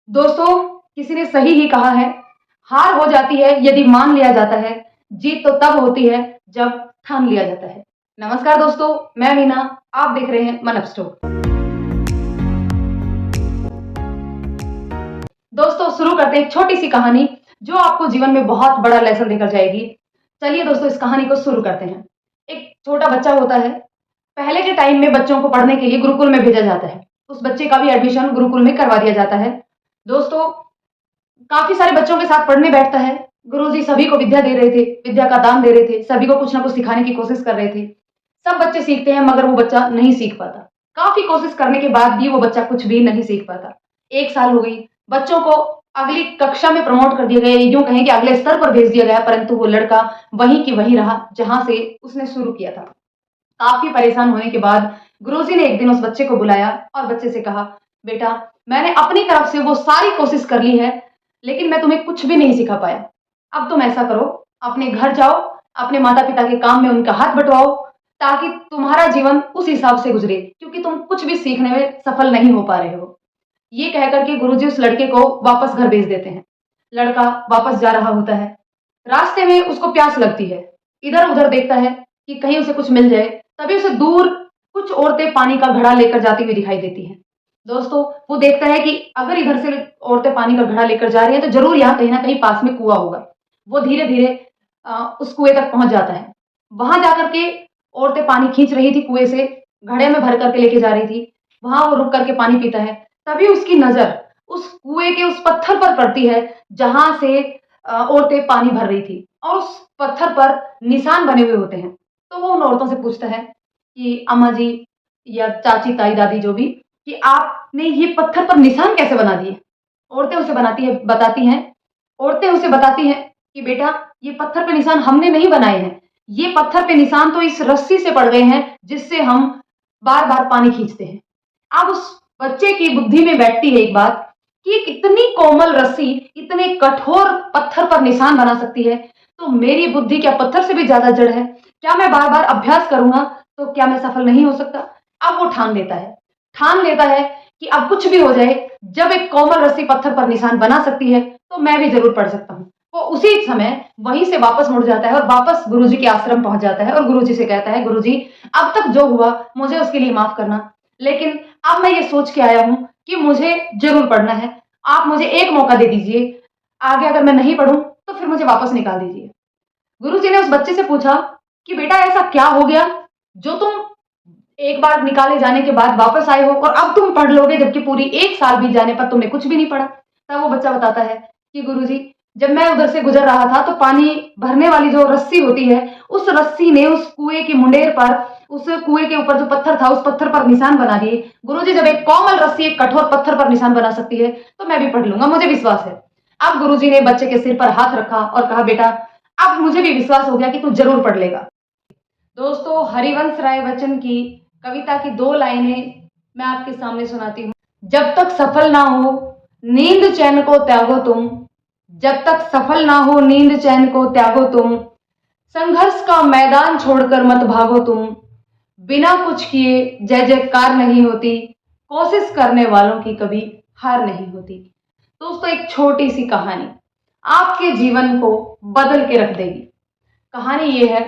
दोस्तों, किसी ने सही ही कहा है, हार हो जाती है यदि मान लिया जाता है, जीत तो तब होती है जब ठान लिया जाता है। नमस्कार दोस्तों, मैं मीना, आप देख रहे हैं मन अप स्टोर। दोस्तों, शुरू करते हैं एक छोटी-सी कहानी, जो आपको जीवन में बहुत बड़ा लेसन देकर जाएगी। चलिए दोस्तों, इस कहानी को शुरू करते हैं। एक छोटा बच्चा होता है, पहले के टाइम में बच्चों को पढ़ने के लिए गुरुकुल में भेजा जाता है। उस बच्चे का भी एडमिशन गुरुकुल में करवा दिया जाता है। दोस्तों, काफ़ी सारे बच्चों के साथ पढ़ने बैठता है। गुरुजी सभी को विद्या दे रहे थे, विद्या का दान दे रहे थे, सभी को कुछ ना कुछ सिखाने की कोशिश कर रहे थे। सब बच्चे सीखते हैं मगर वो बच्चा नहीं सीख पाता। काफ़ी कोशिश करने के बाद भी वो बच्चा कुछ भी नहीं सीख पाता। 1 साल हो गई, बच्चों को अगली कक्षा में प्रमोट कर दिया गया, यूँ कहें कि अगले स्तर पर भेज दिया गया, परंतु वो लड़का वहीं की वहीं रहा, जहाँ से उसने शुरू किया था। काफ़ी परेशान होने के बाद गुरुजी ने एक दिन उस बच्चे को बुलाया और बच्चे से कहा, "बेटा, मैंने अपनी तरफ से वो सारी कोशिश कर ली है, लेकिन मैं तुम्हें कुछ भी नहीं सिखा पाया। अब तुम ऐसा करो, अपने घर जाओ, अपने माता-पिता के काम में उनका हाथ बँटवाओ, ताकि तुम्हारा जीवन उस हिसाब से गुज़रे, क्योंकि तुम कुछ भी सीखने में सफल नहीं हो पा रहे हो।" ये कह कर के गुरुजी उस लड़के को वापस घर भेज देते हैं। लड़का वापस जा रहा होता है। रास्ते में उसको प्यास लगती है। इधर-उधर देखता है कि कहीं उसे कुछ मिल जाए, तभी उसे दूर कुछ औरतें पानी का घड़ा लेकर जाती हुई दिखाई देती हैं। दोस्तों, वो देखता है कि अगर इधर से औरतें पानी का घड़ा लेकर जा रही हैं, तो ज़रूर यहाँ कहीं न कहीं पास में कुआँ होगा। वो धीरे-धीरे उस कुएँ तक पहुँच जाता है। वहाँ जाकर के औरतें पानी खींच रही थी कुएँ से, घड़े में भर कर के लेके जा रही थी। वहाँ वो रुक कर के पानी पीता है। तभी उसकी नज़र उस कुएँ के उस पत्थर पर पड़ती है, जहाँ से औरतें पानी भर रही थी, और उस पत्थर पर निशान बने हुए होते हैं। तो वो उन औरतों से पूछता है कि अम्मा जी या चाची, ताई, दादी जो भी, कि आपने ये पत्थर पर निशान कैसे बना दिए? औरतें उसे बताती हैं कि बेटा, ये पत्थर पे निशान हमने नहीं बनाए हैं। ये पत्थर पे निशान तो इस रस्सी से पड़ गए हैं, जिससे हम बार-बार पानी खींचते हैं। अब उस बच्चे की बुद्धि में बैठती है एक बात कि एक इतनी कोमल रस्सी इतने कठोर पत्थर पर निशान बना सकती है, तो मेरी बुद्धि क्या पत्थर से भी ज़्यादा जड़ है? क्या मैं बार-बार अभ्यास करूँगा तो क्या मैं सफल नहीं हो सकता? अब वो ठान लेता है कि अब कुछ भी हो जाए, जब एक कोमल रस्सी पत्थर पर निशान बना सकती है, तो मैं भी ज़रूर पढ़ सकता हूँ। वो उसी समय वहीं से वापस मुड़ जाता है और वापस गुरुजी के आश्रम पहुँच जाता है और गुरुजी से कहता है, "गुरुजी, अब तक जो हुआ मुझे उसके लिए माफ़ करना। लेकिन अब मैं ये सोच के आया हूँ कि मुझे ज़रूर पढ़ना है। आप मुझे एक मौका दे दीजिए। आगे अगर मैं नहीं पढ़ूँ, तो फिर मुझे वापस निकाल दीजिए।" गुरुजी ने उस बच्चे से पूछा कि बेटा, ऐसा क्या हो गया जो तुम एक बार निकाले जाने के बाद वापस आए हो और अब तुम पढ़ लोगे, जबकि पूरी 1 साल बीत जाने पर तुमने कुछ भी नहीं पढ़ा? तब वो बच्चा बताता है कि गुरुजी, जब मैं उधर से गुजर रहा था तो पानी भरने वाली जो रस्सी होती है, उस रस्सी ने उस कुएँ की मुंडेर पर, उस कुएँ के ऊपर जो पत्थर था, उस पत्थर पर निशान बना दिए। गुरुजी, जब एक कोमल रस्सी एक कठोर पत्थर पर निशान बना सकती है, तो मैं भी पढ़ लूँगा, मुझे विश्वास है। अब गुरुजी ने बच्चे के सिर पर हाथ रखा और कहा, बेटा, अब मुझे भी विश्वास हो गया कि तू ज़रूर पढ़ लेगा। दोस्तों, हरिवंश राय बच्चन की कविता की 2 लाइनें मैं आपके सामने सुनाती हूँ। जब तक सफल ना हो, नींद चैन को त्यागो तुम। जब तक सफल ना हो, नींद चैन को त्यागो तुम। संघर्ष का मैदान छोड़कर मत भागो तुम। बिना कुछ किए जय जयकार नहीं होती। कोशिश करने वालों की कभी हार नहीं होती। दोस्तों, एक छोटी सी कहानी आपके जीवन को बदल के रख देगी। कहानी ये है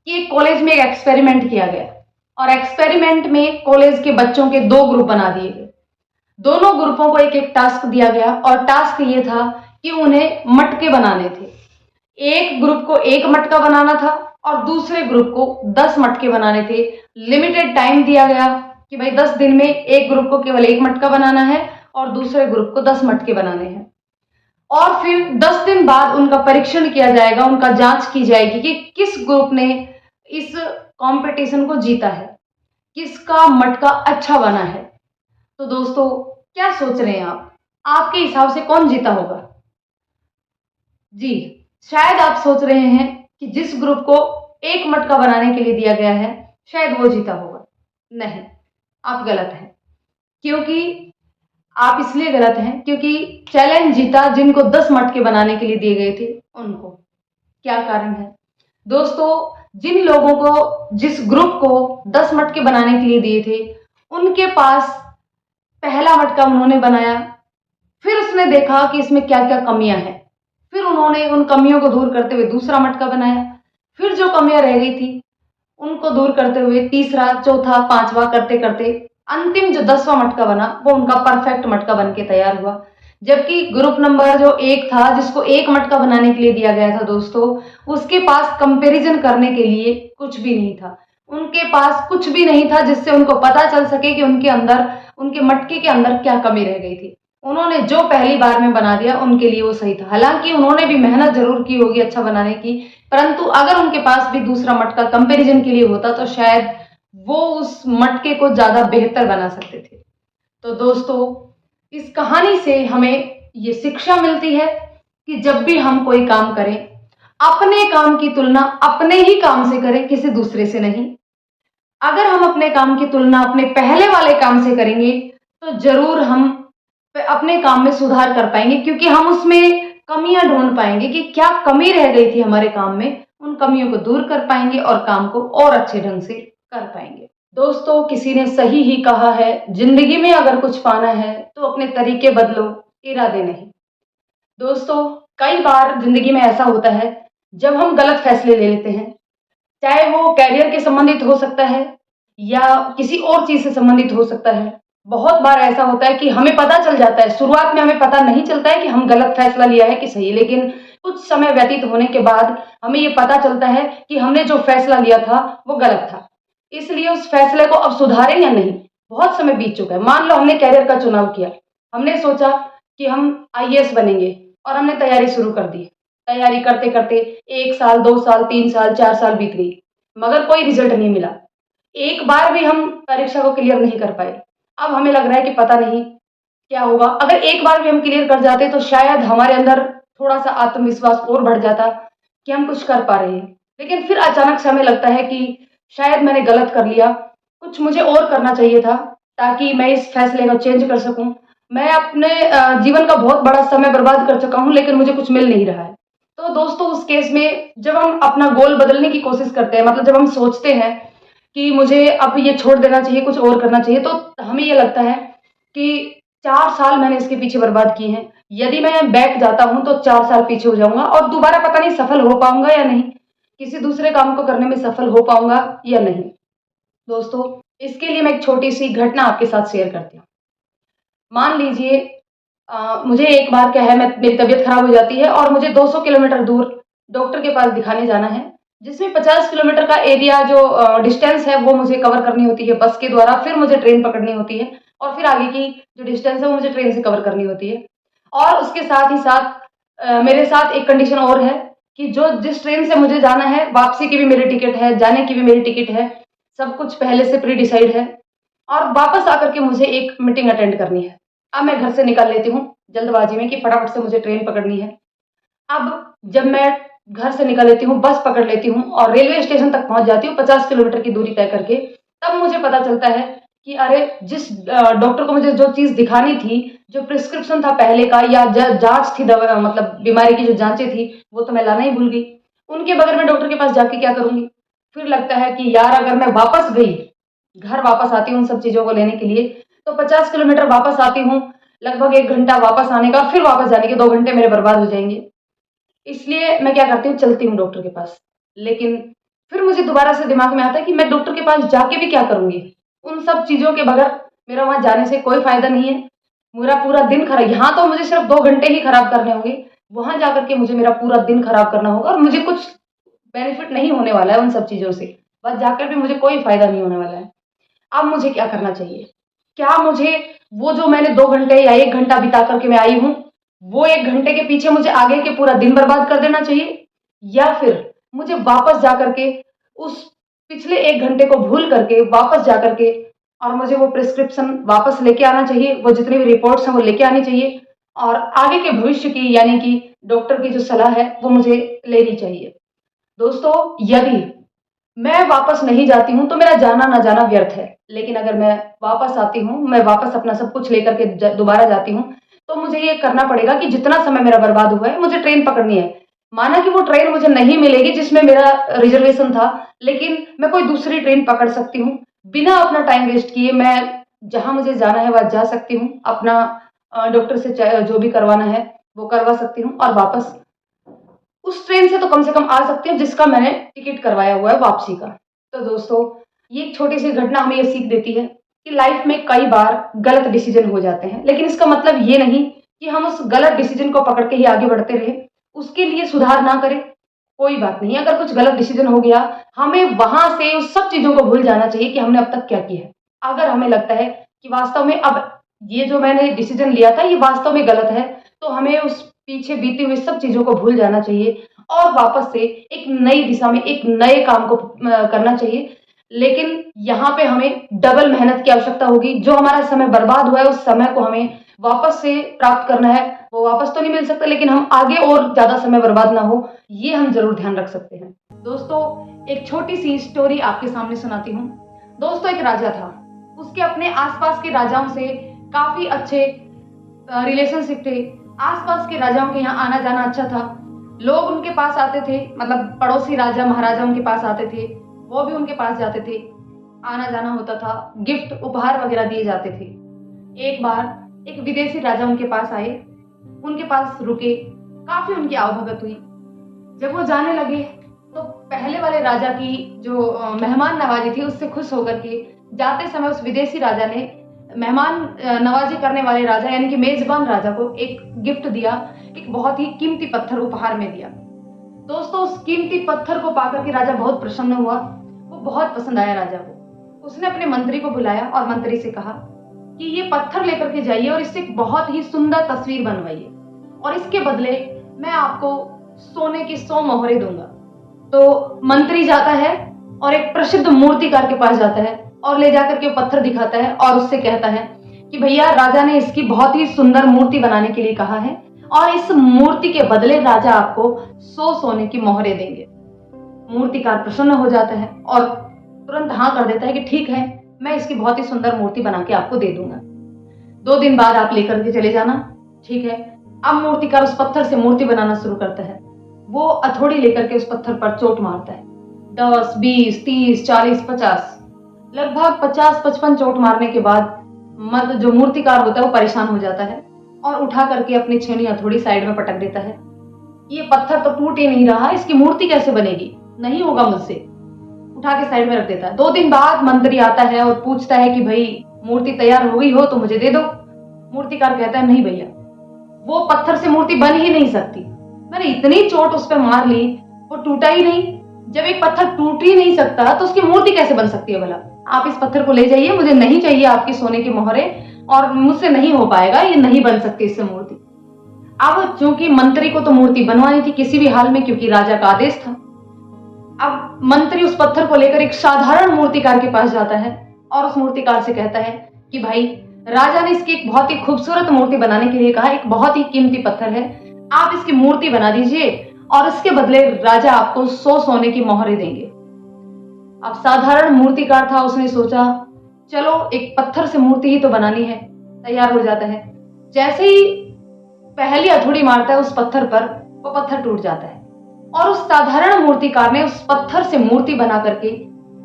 कि एक कॉलेज में एक एक्सपेरिमेंट किया गया और एक्सपेरिमेंट में कॉलेज के बच्चों के 2 ग्रुप बना दिए गए। दोनों ग्रुपों को एक-एक टास्क दिया गया और टास्क ये था कि उन्हें मटके बनाने थे। एक ग्रुप को 1 मटका बनाना था और दूसरे ग्रुप को 10 मटके बनाने थे। लिमिटेड टाइम दिया गया कि भाई 10 दिन में एक ग्रुप को केवल 1 मटका बनाना है और दूसरे ग्रुप को 10 मटके बनाने हैं। और फिर 10 दिन बाद उनका परीक्षण किया जाएगा, उनका जाँच की जाएगी कि किस ग्रुप ने इस कॉम्पिटिशन को जीता है, किसका मटका अच्छा बना है। तो दोस्तों, क्या सोच रहे हैं आप? आपके हिसाब से कौन जीता होगा? जी, शायद आप सोच रहे हैं कि जिस ग्रुप को 1 मटका बनाने के लिए दिया गया है, शायद वो जीता होगा। नहीं, आप गलत हैं। क्योंकि आप इसलिए गलत हैं क्योंकि चैलेंज जीता जिनको 10 मटके बनाने के लिए दिए गए थे, उनको। क्या कारण है? दोस्तों, जिन लोगों को, जिस ग्रुप को 10 मटके बनाने के लिए दिए थे, उनके पास पहला मटका उन्होंने बनाया, फिर उसने उसने देखा कि इसमें क्या-क्या कमियाँ हैं। फिर उन्होंने उन कमियों को दूर करते हुए दूसरा मटका बनाया। फिर जो कमियाँ रह गई थी, उनको दूर करते हुए तीसरा, चौथा, पाँचवाँ करते-करते अंतिम जो 10वाँ मटका बना, वो उनका परफेक्ट मटका बन के तैयार हुआ। जबकि ग्रुप नंबर जो 1 था, जिसको 1 मटका बनाने के लिए दिया गया था दोस्तों, उसके पास कंपैरिज़न करने के लिए कुछ भी नहीं था। उनके पास कुछ भी नहीं था जिससे उनको पता चल सके कि उनके अंदर, उनके मटके के अंदर क्या कमी रह गई थी। उन्होंने जो पहली बार में बना दिया, उनके लिए वो सही था। हालाँकि उन्होंने भी मेहनत ज़रूर की होगी अच्छा बनाने की, परंतु अगर उनके पास भी दूसरा मटका कंपैरिज़न के लिए होता, तो शायद वो उस मटके को ज़्यादा बेहतर बना सकते थे। तो दोस्तों, इस कहानी से हमें ये शिक्षा मिलती है कि जब भी हम कोई काम करें, अपने काम की तुलना अपने ही काम से करें, किसी दूसरे से नहीं। अगर हम अपने काम की तुलना अपने पहले वाले काम से करेंगे, तो ज़रूर हम अपने काम में सुधार कर पाएँगे, क्योंकि हम उसमें कमियाँ ढूँढ पाएँगे कि क्या कमी रह गई थी हमारे काम में, उन कमियों को दूर कर पाएँगे और काम को और अच्छे ढंग से कर पाएँगे। दोस्तों, किसी ने सही ही कहा है, ज़िंदगी में अगर कुछ पाना है, तो अपने तरीके बदलो, इरादे नहीं। दोस्तों, कई बार ज़िंदगी में ऐसा होता है, जब हम गलत फैसले ले लेते हैं, चाहे वो करियर के संबंधित हो सकता है या किसी और चीज़ से संबंधित हो सकता है। बहुत बार ऐसा होता है कि हमें पता चल जाता है, शुरुआत में हमें पता नहीं चलता है कि हम गलत फैसला लिया है कि सही, लेकिन कुछ समय व्यतीत होने के बाद हमें ये पता चलता है कि हमने जो फैसला लिया था, वो गलत था। इसलिए उस फैसले को अब सुधारें या नहीं, बहुत समय बीत चुका है। मान लो हमने करियर का चुनाव किया, हमने सोचा कि हम आईएएस बनेंगे और हमने तैयारी शुरू कर दी। तैयारी करते-करते 1 साल, 2 साल, 3 साल, 4 साल बीत गई, मगर कोई रिज़ल्ट नहीं मिला। एक बार भी हम परीक्षा को क्लियर नहीं कर पाए। अब हमें लग रहा है कि पता नहीं क्या होगा? अगर एक बार भी हम क्लियर कर जाते, तो शायद हमारे अंदर थोड़ा-सा आत्मविश्वास और बढ़ जाता कि हम कुछ कर पा रहे हैं। लेकिन फिर अचानक से हमें लगता है कि शायद मैंने गलत कर लिया, कुछ मुझे और करना चाहिए था, ताकि मैं इस फैसले को चेंज कर सकूँ। मैं अपने जीवन का बहुत बड़ा समय बर्बाद कर चुका हूँ, लेकिन मुझे कुछ मिल नहीं रहा है। तो दोस्तों, उस केस में जब हम अपना गोल बदलने की कोशिश करते हैं, मतलब जब हम सोचते हैं कि मुझे अब ये छोड़ देना चाहिए, कुछ और करना चाहिए, तो हमें ये लगता है कि 4 साल मैंने इसके पीछे बर्बाद किए हैं। यदि मैं बैक जाता हूँ, तो 4 साल पीछे हो जाऊँगा और दोबारा पता नहीं सफल हो पाऊँगा या नहीं, किसी दूसरे काम को करने में सफल हो पाऊँगा या नहीं। दोस्तों, इसके लिए मैं एक छोटी-सी घटना आपके साथ शेयर करती हूँ। मान लीजिए मुझे एक बार क्या है, मैं मेरी तबीयत खराब हो जाती है और मुझे 200 किलोमीटर दूर डॉक्टर के पास दिखाने जाना है, जिसमें 50 किलोमीटर का एरिया जो डिस्टेंस है, वो मुझे कवर करनी होती है बस के द्वारा, फिर मुझे ट्रेन पकड़नी होती है और फिर आगे की जो डिस्टेंस है, वो मुझे ट्रेन से कवर करनी होती है। और उसके साथ ही साथ मेरे साथ एक कंडीशन और है कि जो जिस ट्रेन से मुझे जाना है, वापसी की भी मेरी टिकट है, जाने की भी मेरी टिकट है, सब कुछ पहले से प्री डिसाइड है और वापस आकर के मुझे एक मीटिंग अटेंड करनी है। अब मैं घर से निकल लेती हूँ जल्दबाजी में कि फटाफट से मुझे ट्रेन पकड़नी है। अब जब मैं घर से निकल लेती हूँ, बस पकड़ लेती हूँ और रेलवे स्टेशन तक पहुँच जाती हूँ 50 किलोमीटर की दूरी तय करके, तब मुझे पता चलता है कि अरे! जिस डॉक्टर को मुझे जो चीज़ दिखानी थी, जो प्रिस्क्रिप्शन था पहले का या जाँच थी, दवा मतलब बीमारी की जो जाँचें थी, वो तो मैं लाना ही भूल गई। उनके बगैर मैं डॉक्टर के पास जाके क्या करूँगी? फिर लगता है कि यार, अगर मैं वापस गई, घर वापस आती हूँ उन सब चीज़ों को लेने के लिए, तो 50 किलोमीटर वापस आती हूँ, लगभग 1 घंटा वापस आने का, फिर वापस जाने के 2 घंटे मेरे बर्बाद हो जाएँगे। इसलिए मैं क्या करती हूँ, चलती हूँ डॉक्टर के पास। लेकिन फिर मुझे दोबारा से दिमाग में आता है कि मैं डॉक्टर के पास जाके भी क्या करूँगी? उन सब चीज़ों के बगैर मेरा वहाँ जाने से कोई फ़ायदा नहीं है। मेरा पूरा दिन यहाँ तो मुझे सिर्फ़ 2 घंटे ही खराब करने होंगे, वहाँ जाकर के मुझे मेरा पूरा दिन खराब करना होगा और मुझे कुछ बेनिफिट नहीं होने वाला है उन सब चीज़ों से। बस जाकर भी मुझे कोई फ़ायदा नहीं होने वाला है। अब मुझे क्या करना चाहिए? क्या मुझे वो जो मैंने 2 घंटे या 1 घंटा बिता कर के मैं आई हूँ, वो 1 घंटे के पीछे मुझे आगे के पूरा दिन बर्बाद कर देना चाहिए? या फिर मुझे वापस जाकर के उस पिछले 1 घंटे को भूल करके वापस जाकर के और मुझे वो प्रिस्क्रिप्शन वापस लेके आना चाहिए, वो जितनी भी रिपोर्ट्स हैं वो लेके आनी चाहिए और आगे के भविष्य की, यानी कि डॉक्टर की जो सलाह है, वो मुझे लेनी चाहिए। दोस्तों, यदि मैं वापस नहीं जाती हूँ, तो मेरा जाना ना जाना व्यर्थ है। लेकिन अगर मैं वापस आती हूँ, मैं वापस अपना सब कुछ लेकर के दोबारा जाती हूँ, तो मुझे ये करना पड़ेगा कि जितना समय मेरा बर्बाद हुआ है, मुझे ट्रेन पकड़नी है। माना कि वो ट्रेन मुझे नहीं मिलेगी जिसमें मेरा रिज़र्वेशन था, लेकिन मैं कोई दूसरी ट्रेन पकड़ सकती हूँ। बिना अपना टाइम वेस्ट किए मैं जहाँ मुझे जाना है, वहाँ जा सकती हूँ। अपना डॉक्टर से जो भी करवाना है वो करवा सकती हूँ और वापस उस ट्रेन से तो कम से कम आ सकती हूँ जिसका मैंने टिकट करवाया हुआ है वापसी का। तो दोस्तों, ये एक छोटी-सी घटना हमें ये सीख देती है कि लाइफ में कई बार गलत डिसीज़न हो जाते हैं, लेकिन इसका मतलब ये नहीं कि हम उस गलत डिसीज़न को पकड़ के ही आगे बढ़ते रहें, उसके लिए सुधार ना करें। कोई बात नहीं, अगर कुछ गलत डिसीज़न हो गया, हमें वहाँ से उस सब चीज़ों को भूल जाना चाहिए कि हमने अब तक क्या किया है। अगर हमें लगता है कि वास्तव में अब ये जो मैंने डिसीज़न लिया था, ये वास्तव में गलत है, तो हमें उस पीछे बीती हुई सब चीज़ों को भूल जाना चाहिए और वापस से एक नई दिशा में एक नए काम को करना चाहिए। लेकिन यहाँ पे हमें डबल मेहनत की आवश्यकता होगी। जो हमारा समय बर्बाद हुआ है, उस समय को हमें वापस से प्राप्त करना है। वो वापस तो नहीं मिल सकता, लेकिन हम आगे और ज़्यादा समय बर्बाद ना हो, ये हम ज़रूर ध्यान रख सकते हैं। दोस्तों, एक छोटी-सी स्टोरी आपके सामने सुनाती हूँ। दोस्तों, एक राजा था। उसके अपने आस-पास के राजाओं से काफ़ी अच्छे रिलेशनशिप थे। आस-पास के राजाओं के यहाँ आना-जाना अच्छा था। लोग उनके पास आते थे, मतलब पड़ोसी राजा, महाराजा उनके पास आते थे, वो भी उनके पास जाते थे। आना-जाना होता था, गिफ्ट, उपहार वगैरह दिए जाते थे। एक बार एक विदेशी राजा उनके पास आए, उनके पास रुके, काफ़ी उनकी आवभगत हुई। जब वो जाने लगे, तो पहले वाले राजा की जो मेहमान नवाज़ी थी, उससे खुश होकर के जाते समय उस विदेशी राजा ने मेहमान नवाज़ी करने वाले राजा यानी कि मेज़बान राजा को एक गिफ्ट दिया, एक बहुत ही कीमती पत्थर उपहार में दिया। दोस्तों, उस कीमती पत्थर को पाकर के राजा बहुत प्रसन्न हुआ, वो बहुत पसंद आया राजा को। उसने अपने मंत्री को बुलाया और मंत्री से कहा कि ये पत्थर लेकर के जाइए और इससे एक बहुत ही सुंदर तस्वीर बनवाइए और इसके बदले मैं आपको सोने की 100 मोहरें दूँगा। तो मंत्री जाता है और एक प्रसिद्ध मूर्तिकार के पास जाता है और ले जाकर के पत्थर दिखाता है और उससे कहता है कि भैया, राजा ने इसकी बहुत ही सुंदर मूर्ति बनाने के लिए कहा है और इस मूर्ति के बदले राजा आपको 100 सोने की मोहरें देंगे। मूर्तिकार प्रसन्न हो जाता है और तुरंत हाँ कर देता है कि ठीक है, मैं इसकी बहुत ही सुंदर मूर्ति बना के आपको दे दूंगा। 2 दिन बाद आप लेकर के चले जाना। ठीक है। अब मूर्तिकार उस पत्थर से मूर्ति बनाना शुरू करता है। वो हथौड़ी लेकर के उस पत्थर पर चोट मारता है। 10, 20, 30, 40, 50 लगभग 50-55 चोट मारने के बाद मर्द जो मूर्तिकार होता है वो परेशान हो जाता है और उठा करके अपनी छेनी हथौड़ी साइड में पटक देता है। ये पत्थर तो टूट ही नहीं रहा, इसकी मूर्ति कैसे बनेगी? नहीं होगा मुझसे। उठा के साइड में रख देता है। 2 दिन बाद मंत्री आता है और पूछता है कि भाई, मूर्ति तैयार हो गई हो तो मुझे दे दो। मूर्तिकार कहता है नहीं भैया, वो पत्थर से मूर्ति बन ही नहीं सकती। मैंने इतनी चोट उस पे मार ली, वो टूटा ही नहीं। जब एक पत्थर टूट ही नहीं सकता तो उसकी मूर्ति कैसे बन सकती है भला? आप इस पत्थर को ले जाइए, मुझे नहीं चाहिए आपकी सोने की मोहरें और मुझसे नहीं हो पाएगा, ये नहीं बन सकती इससे मूर्ति। अब चूंकि मंत्री को तो मूर्ति बनवानी थी किसी भी हाल में, क्योंकि राजा का आदेश था। अब मंत्री उस पत्थर को लेकर एक साधारण मूर्तिकार के पास जाता है और उस मूर्तिकार से कहता है कि भाई, राजा ने इसकी एक बहुत ही खूबसूरत मूर्ति बनाने के लिए कहा, एक बहुत ही कीमती पत्थर है, आप इसकी मूर्ति बना दीजिए और इसके बदले राजा आपको 100 सोने की मोहरें देंगे। अब साधारण मूर्तिकार था, उसने सोचा चलो एक पत्थर से मूर्ति ही तो बनानी है, तैयार हो जाता है। जैसे ही पहली हथौड़ी मारता है उस पत्थर पर, वो पत्थर टूट जाता है और उस साधारण मूर्तिकार ने उस पत्थर से मूर्ति बना करके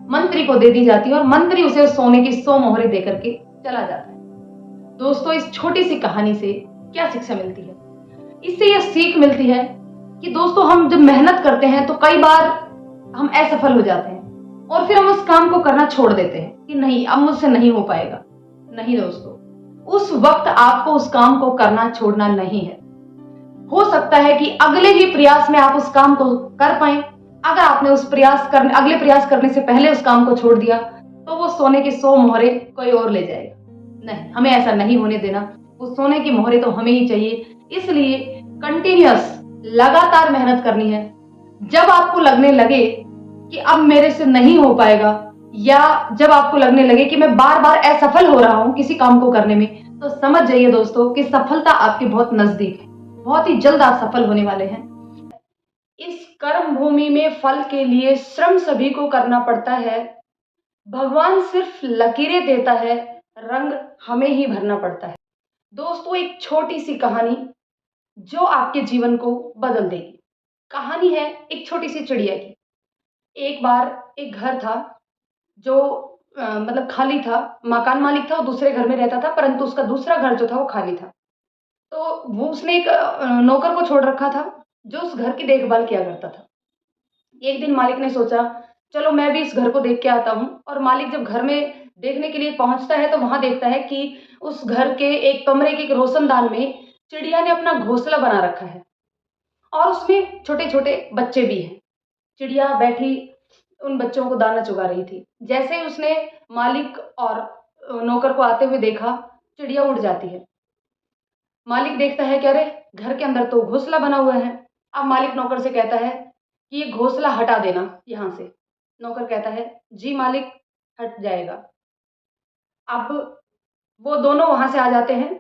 मंत्री को दे दी जाती है और मंत्री उसे सोने की 100 मोहरें दे करके चला जाता है। दोस्तों, इस छोटी सी कहानी से क्या शिक्षा मिलती है? इससे यह सीख मिलती है कि दोस्तों, हम जब मेहनत करते हैं तो कई बार हम असफल हो जाते हैं और फिर हम उस काम को करना छोड़ देते हैं कि नहीं, अब मुझसे नहीं हो पाएगा। नहीं दोस्तों, उस वक्त आपको उस काम को करना छोड़ना नहीं है। हो सकता है कि अगले ही प्रयास में आप उस काम को कर पाएं। अगर आपने अगले प्रयास करने से पहले उस काम को छोड़ दिया तो वो सोने की 100 मोहरें कोई और ले जाएगा। नहीं, हमें ऐसा नहीं होने देना। वो सोने की मोहरें तो हमें ही चाहिए। इसलिए कंटिन्यूअस, लगातार मेहनत करनी है। जब आपको लगने लगे कि अब मेरे से नहीं हो पाएगा, या जब आपको लगने लगे कि मैं बार बार असफल हो रहा हूं किसी काम को करने में, तो समझ जाइए दोस्तों कि सफलता आपके बहुत नजदीक है। बहुत ही जल्द आप सफल होने वाले हैं। इस कर्म भूमि में फल के लिए श्रम सभी को करना पड़ता है। भगवान सिर्फ लकीरें देता है, रंग हमें ही भरना पड़ता है। दोस्तों, एक छोटी सी कहानी जो आपके जीवन को बदल देगी। कहानी है एक छोटी सी चिड़िया की। एक बार एक घर था जो मतलब खाली था। मकान मालिक था, वो दूसरे घर में रहता था, परंतु उसका दूसरा घर जो था वो खाली था। तो वो उसने एक नौकर को छोड़ रखा था, जो उस घर की देखभाल किया करता था। एक दिन मालिक ने सोचा, चलो मैं भी इस घर को देख के आता हूँ, और मालिक जब घर में देखने के लिए पहुँचता है, तो वहाँ देखता है कि उस घर के एक कमरे के एक रोशनदान में चिड़िया ने अपना घोंसला बना रखा है, और उसमें छोटे-छोटे बच्चे भी हैं। चिड़िया बैठी उन बच्चों को दाना चुगा रही थी। जैसे ही उसने मालिक और नौकर को आते हुए देखा, चिड़िया उड़ जाती है। मालिक देखता है कि अरे! घर के अंदर तो घोंसला बना हुआ है। अब मालिक नौकर से कहता है कि ये घोंसला हटा देना यहाँ से। नौकर कहता है, जी मालिक, हट जाएगा। अब वो दोनों वहाँ से आ जाते हैं।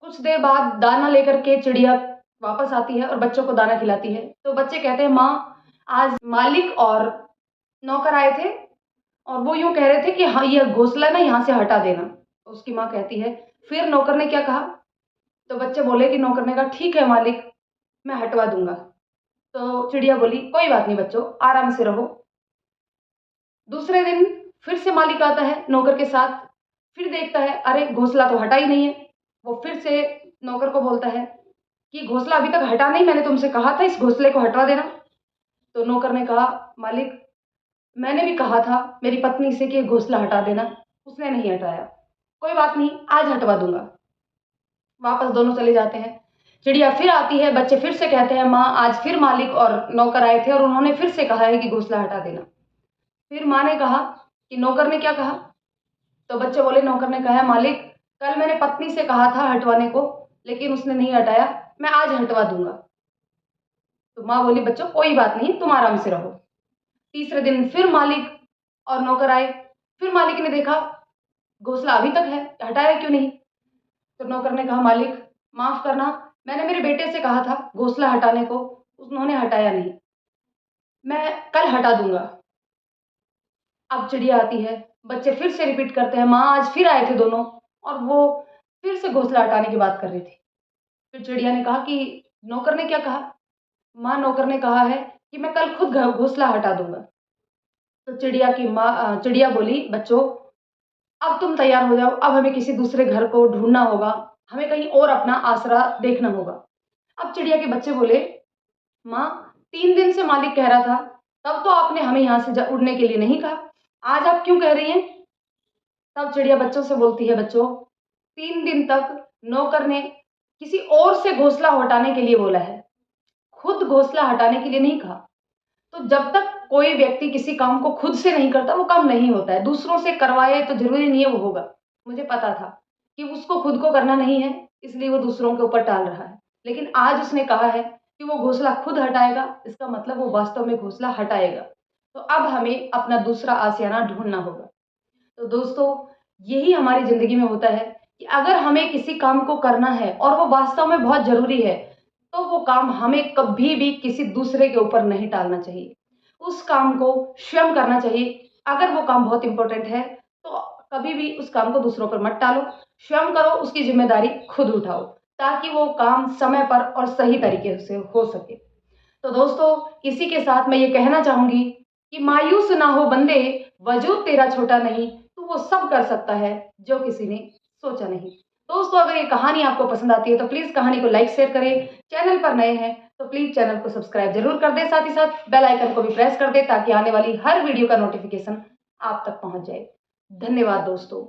कुछ देर बाद दाना लेकर के चिड़िया वापस आती है और बच्चों को दाना खिलाती है। तो बच्चे कहते हैं, माँ, आज मालिक और नौकर आए थे और वो यूँ कह रहे थे कि हाँ, ये घोंसला ना यहाँ से हटा देना। उसकी माँ कहती है, फिर नौकर ने क्या कहा? तो बच्चे बोले कि नौकर ने कहा, ठीक है मालिक, मैं हटवा दूँगा। तो चिड़िया बोली, कोई बात नहीं बच्चों, आराम से रहो। दूसरे दिन फिर से मालिक आता है नौकर के साथ, फिर देखता है, अरे! घोंसला तो हटा ही नहीं है। वो फिर से नौकर को बोलता है कि घोंसला अभी तक हटा नहीं, मैंने तुमसे कहा था इस घोंसले को हटवा देना। तो नौकर ने कहा, मालिक, मैंने भी कहा था मेरी पत्नी से कि घोंसला हटा देना, उसने नहीं हटाया। कोई बात नहीं, आज हटवा दूँगा। वापस दोनों चले जाते हैं। चिड़िया फिर आती है, बच्चे फिर से कहते हैं, माँ, आज फिर मालिक और नौकर आए थे और उन्होंने फिर से कहा है कि घोंसला हटा देना। फिर माँ ने कहा कि नौकर ने क्या कहा? तो बच्चे बोले, नौकर ने कहा है, मालिक, कल मैंने पत्नी से कहा था हटवाने को, लेकिन उसने नहीं हटाया, मैं आज हटवा दूँगा। तो माँ बोली, बच्चों कोई बात नहीं, तुम आराम से रहो। तीसरे दिन फिर मालिक और नौकर आए, फिर मालिक ने देखा घोंसला अभी तक है, हटाया क्यों नहीं? तो नौकर ने कहा, मालिक, माफ़ करना, मैंने मेरे बेटे से कहा था घोंसला हटाने को, उन्होंने हटाया नहीं, मैं कल हटा दूँगा। अब चिड़िया आती है, बच्चे फिर से रिपीट करते हैं, माँ, आज फिर आए थे दोनों और वो फिर से घोंसला हटाने की बात कर रही थी। फिर चिड़िया ने कहा कि नौकर ने क्या कहा? माँ, नौकर ने कहा है कि मैं कल खुद घ घोंसला हटा दूँगा। तो चिड़िया बोली, बच्चों, अब तुम तैयार हो जाओ, अब हमें किसी दूसरे घर को ढूँढना होगा, हमें कहीं और अपना आसरा देखना होगा। अब चिड़िया के बच्चे बोले, माँ, 3 दिन से मालिक कह रहा था, तब तो आपने हमें यहाँ से ज उड़ने के लिए नहीं कहा। आज आप क्यों कह रही हैं? तब चिड़िया बच्चों से बोलती है, बच्चों, 3 दिन तक नौकर ने किसी और से घोंसला हटाने के लिए बोला है, खुद घोंसला हटाने के लिए नहीं कहा। तो जब तक कोई व्यक्ति किसी काम को खुद से नहीं करता, वो काम नहीं होता है। दूसरों से करवाए तो ज़रूरी नहीं है वो होगा। मुझे पता था कि उसको खुद को करना नहीं है, इसलिए वो दूसरों के ऊपर टाल रहा है। लेकिन आज उसने कहा है कि वो घोंसला खुद हटाएगा, इसका मतलब वो वास्तव में घोंसला हटाएगा। तो अब हमें अपना दूसरा आशियाना ढूँढना होगा। तो दोस्तों, यही हमारी ज़िंदगी में होता है कि अगर हमें किसी काम को करना है और वो वास्तव में बहुत ज़रूरी है, तो वो काम हमें कभी भी किसी दूसरे के ऊपर नहीं टालना चाहिए। उस काम को स्वयं करना चाहिए। अगर वो काम बहुत इम्पोर्टेंट है, तो कभी भी उस काम को दूसरों पर मत टालो, स्वयं करो, उसकी ज़िम्मेदारी खुद उठाओ, ताकि वो काम समय पर और सही तरीके से हो सके। तो दोस्तों, इसी के साथ मैं ये कहना चाहूँगी कि मायूस ना हो बंदे, वजूद तेरा छोटा नहीं, तू वो सब कर सकता है जो किसी ने सोचा नहीं। दोस्तों, अगर ये कहानी आपको पसंद आती है तो प्लीज़ कहानी को लाइक शेयर करें। चैनल पर नए हैं तो प्लीज़ चैनल को सब्सक्राइब ज़रूर कर दें। साथ ही साथ बेल आइकन को भी प्रेस कर दें ताकि आने वाली हर वीडियो का नोटिफ़िकेशन आप तक पहुँच जाए। धन्यवाद दोस्तों।